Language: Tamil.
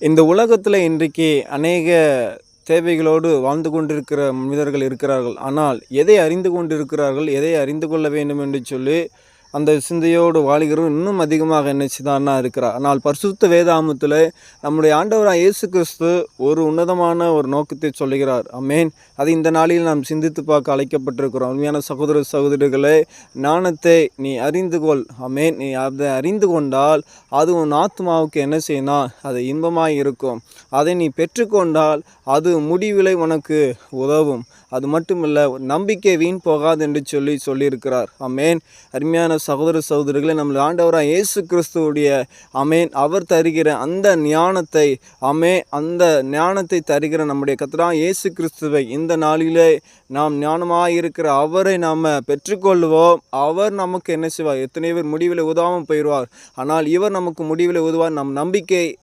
இந்த உலகத்தில் இன்றைக்கு அநேக தேவைகளோடு வாழ்ந்து கொண்டிருக்கிற மனிதர்கள் இருக்கிறார்கள். ஆனால் எதை அறிந்து கொண்டிருக்கிறார்கள், எதை அறிந்து கொள்ள வேண்டும் என்று சொல்லி அந்த சிந்தையோடு வாழ்கிறவர் இன்னும் அதிகமாக என்ன செய்தார்னா இருக்கிறார். ஆனால் பரிசுத்த வேதாகமத்தில் நம்முடைய ஆண்டவராக இயேசு கிறிஸ்து ஒரு உன்னதமான ஒரு நோக்கத்தை சொல்லுகிறார். ஆமென். அது இந்த நாளில் நாம் சிந்தித்து பார்க்க அழைக்கப்பட்டிருக்கிறோம். உண்மையான சகோதர சகோதரிகளே, ஞானத்தை நீ அறிந்து கொள். ஆமென். நீ அதை அறிந்து கொண்டால் அது உன் ஆத்மாவுக்கு என்ன செய்யணும், அது இன்பமாய் இருக்கும். அதை நீ பெற்றுக்கொண்டால் அது முடிவிலை உனக்கு உதவும். அது மட்டுமல்ல, நம்பிக்கை வீண் போகாது என்று சொல்லியிருக்கிறார். ஆமென். அருமையான சகோதர சகோதரிகளை, நம்ம ஆண்டவராக இயேசு கிறிஸ்துவுடைய ஆமென் அவர் தருகிற அந்த ஞானத்தை அந்த ஞானத்தை தருகிற நம்முடைய கர்த்தராகிய இயேசு கிறிஸ்துவை இந்த நாளிலே நாம் ஞானமாயிருக்கிற அவரை நாம் பெற்றுக்கொள்வோம். அவர் நமக்கு என்ன செய்வார்? எத்தனை பேர் முடிவில் உதவாமல் போயிடுவார். ஆனால் இவர் நமக்கு முடிவில் உதவார். நம் நம்பிக்கை